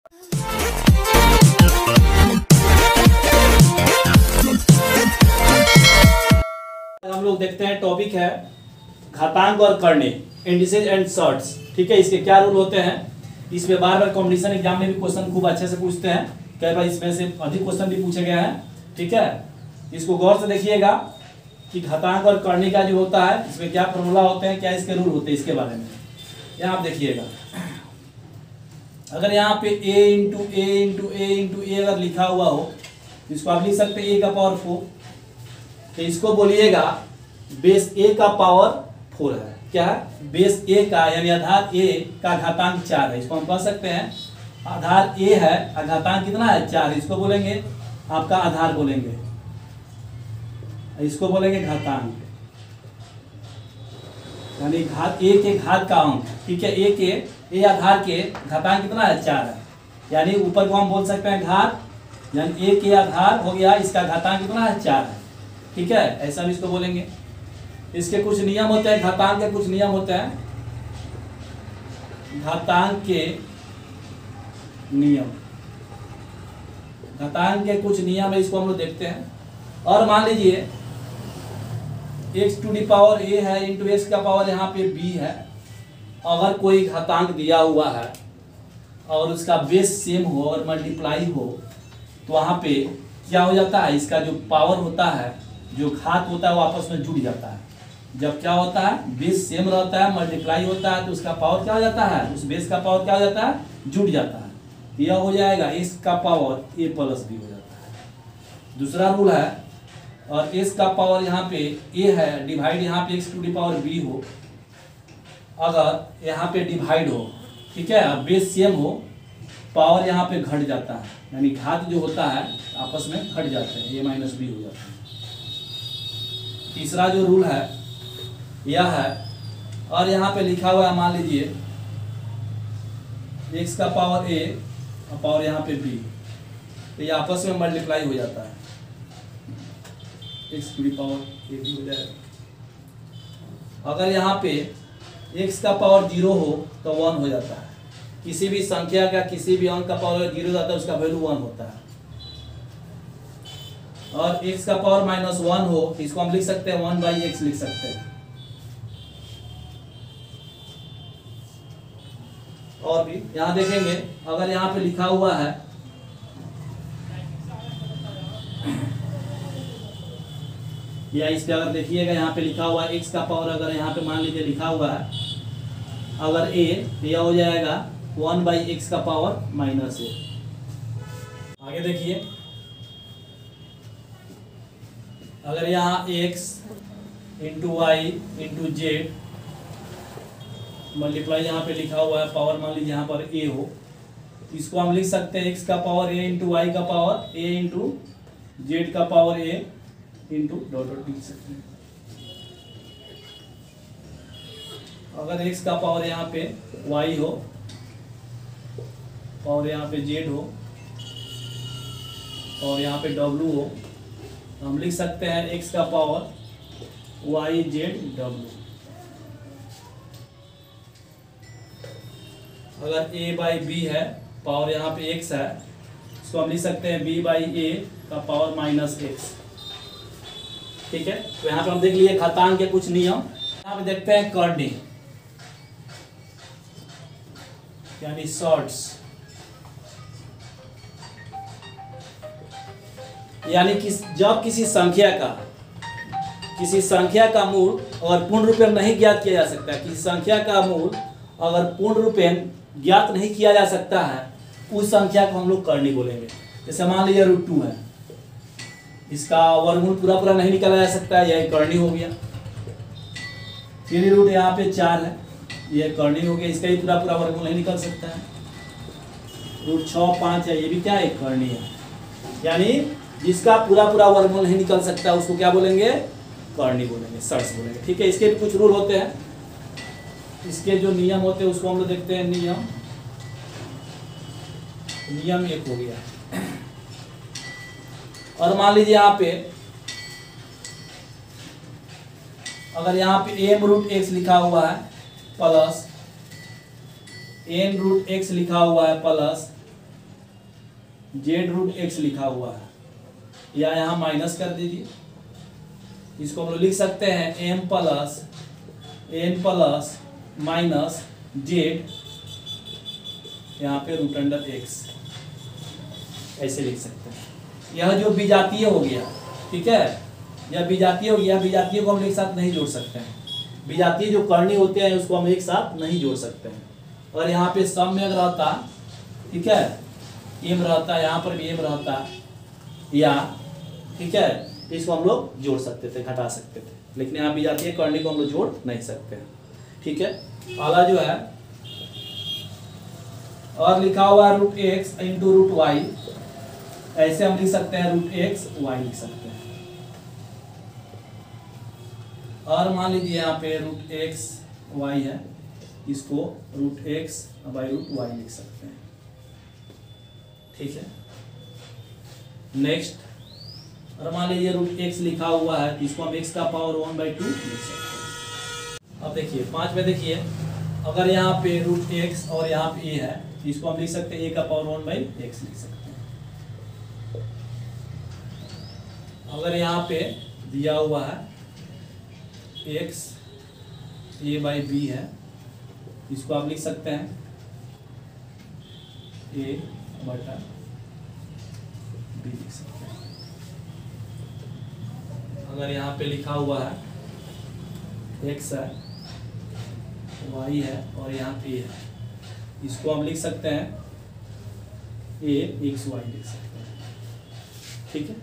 हम लोग देखते हैं, टॉपिक है घातांक और करने, इंडिसेज एंड शॉर्ट्स। ठीक है, इसके क्या रूल होते हैं। इसमें बार बार कॉम्पिटिशन एग्जाम में भी क्वेश्चन खूब अच्छे से पूछते हैं, कई बार इसमें से अधिक क्वेश्चन भी पूछे गए हैं। ठीक है, इसको गौर से देखिएगा कि घातांक और करने का जो होता है, इसमें क्या फॉर्मूला होते हैं, क्या इसके रूल होते हैं, इसके बारे में यहाँ आप देखिएगा। अगर यहाँ पे a into A into A into A अगर लिखा हुआ हो, इसको आप लिख सकते हैं a का पावर 4, तो इसको बोलिएगा बेस a का पावर 4 है। क्या है? बेस a का, यानी आधार a का घातांक 4 है। इसको हम कह सकते हैं आधार a है और घातांक कितना है? 4। इसको बोलेंगे आपका आधार बोलेंगे, इसको बोलेंगे घातांक, यानी घात a के घात का अंक। ठीक है, a आधार के घातांक कितना है? 4 है। यानी ऊपर को हम बोल सकते हैं घात, यानी a के आधार हो गया, इसका घातांक कितना है? 4 है। ठीक है, ऐसा भी इसको बोलेंगे। इसके कुछ नियम होते हैं, घातांक के कुछ नियम होते हैं, घातांक के नियम, घातांक के कुछ नियम है, इसको हम लोग देखते हैं। और मान लीजिए x to the power a है इंटू x का पावर यहाँ पे b है। अगर कोई घातांक दिया हुआ है और उसका बेस सेम हो और मल्टीप्लाई हो, तो वहाँ पे क्या हो जाता है? इसका जो पावर होता है, जो घात होता है, वो आपस में जुड़ जाता है। जब क्या होता है? बेस सेम रहता है, मल्टीप्लाई होता है, तो उसका पावर क्या हो जाता है? उस बेस का पावर क्या हो जाता है? जुड़ जाता है। यह हो जाएगा x का पावर a प्लस b हो जाता है। दूसरा रूल है, और s का पावर यहाँ पे a है, डिवाइड यहाँ पे x to the power b हो। अगर यहाँ पे डिवाइड हो, ठीक है, बेस सेम हो, पावर यहाँ पे घट जाता है, यानी घात जो होता है आपस में घट जाते हैं, a माइनस b हो जाता है। तीसरा जो रूल है यह है, और यहाँ पे लिखा हुआ है, मान लीजिए x का पावर a और पावर यहाँ पे b, तो ये आपस में मल्टीप्लाई हो जाता है, x to the power a b हो जाएगा। अगर यहाँ पे x का पावर 0 हो तो 1 हो जाता है। किसी भी संख्या का, किसी भी अंक का पावर 0 जाता है, उसका वैल्यू 1 होता है। और x का पावर -1 हो, इसको हम लिख सकते हैं 1/x लिख सकते हैं। और भी यहाँ देखेंगे, अगर यहाँ पे लिखा हुआ है या इस पे अगर देखिएगा, यहाँ पे लिखा हुआ है x का पावर, अगर यहाँ पे मान लीजिए लिखा हुआ है अगर a, तो यह हो जाएगा 1/x का पावर -a। आगे देखिए, अगर यहाँ x into Y into Z multiply यहाँ पे लिखा हुआ है, पावर मान लीजिए यहाँ पर a हो, इसको हम लिख सकते हैं x का पावर a इंटू वाई का पावर a इंटू जेड का power a into dot dot लिख सकते हैं। अगर x का पावर यहाँ पे y हो, पावर यहाँ पे z हो और यहाँ पे w हो, तो हम लिख सकते हैं x का पावर y z w। अगर a/b है, पावर यहाँ पे x है, इसको हम लिख सकते हैं b/a का पावर -x। ठीक है, तो यहाँ पे हम देख लिए घातांक के कुछ नियम। यहाँ पे देखते हैं करने, यानी शॉर्ट्स, यानी जब किसी संख्या का मूल अगर पूर्ण रूप में नहीं ज्ञात किया जा सकता है, किसी संख्या का मूल अगर पूर्ण रूप में ज्ञात नहीं किया जा सकता है, उस संख्या को हम लोग करनी बोलेंगे। जैसे मान लीजिए √2 है, इसका वर्गमूल पूरा नहीं निकाला जा सकता है, यह करनी हो गया। फिर रूट यहाँ पे 4 है, यह करनी हो गया, इसका ही पूरा वर्गमूल नहीं निकल सकता है। रूट 6 5 है, ये भी क्या है? करनी है। यानी जिसका पूरा वर्गमूल नहीं निकल सकता उसको क्या बोलेंगे? करनी बोलेंगे, शॉर्ट्स बोलेंगे। ठीक है, इसके भी कुछ रूल होते हैं, इसके जो नियम होते हैं उसको हम लोग देखते हैं। नियम 1 हो गया। और मान लीजिए यहाँ पे अगर यहाँ पे m√x लिखा हुआ है प्लस n√x लिखा हुआ है प्लस जेड रूट एक्स लिखा हुआ है, या यहाँ माइनस कर दीजिए। इसको हम लोग लिख सकते हैं एम प्लस माइनस जेड, यहाँ पे रूट अंडर एक्स, ऐसे लिख सकते हैं। यह जो विजातीय हो गया, ठीक है, यह विजातीय हो गया। विजातीय को हम एक साथ नहीं जोड़ सकते हैं, विजातीय जो कर्णी होते हैं उसको हम एक साथ नहीं जोड़ सकते हैं। और यहाँ पे सम में रहता, ठीक है, एम रहता, यहाँ पर भी एम रहता, या ठीक है, इसको हम लोग जोड़ सकते थे, घटा सकते थे, लेकिन यहाँ विजातीय कर्णी को हम लोग जोड़ नहीं सकते हैं, ठीक है। अगला जो है और लिखा हुआ है root X into root Y, ऐसे हम लिख सकते हैं रूट एक्स वाई लिख सकते हैं। और मान लीजिए यहाँ पे रूट एक्स वाई है, इसको root X by root Y लिख सकते हैं, ठीक है। नेक्स्ट, और मान लीजिए रूट एक्स लिखा हुआ है, इसको हम एक्स का पावर 1/2 लिख सकते हैं। अब देखिए 5 में देखिए, अगर यहाँ पे रूट एक्स और यहाँ पे ए है, इसको हम लिख सकते हैं ए का पावर 1/x लिख सकते हैं। अगर यहाँ पे दिया हुआ है एक्स ए बाई बी है, इसको आप लिख सकते हैं ए बटा बी लिख सकते हैं। अगर यहाँ पे लिखा हुआ है एक्स है, वाई है और यहाँ पे है, इसको हम लिख सकते हैं ए एक्स वाई लिख सकते हैं, ठीक है।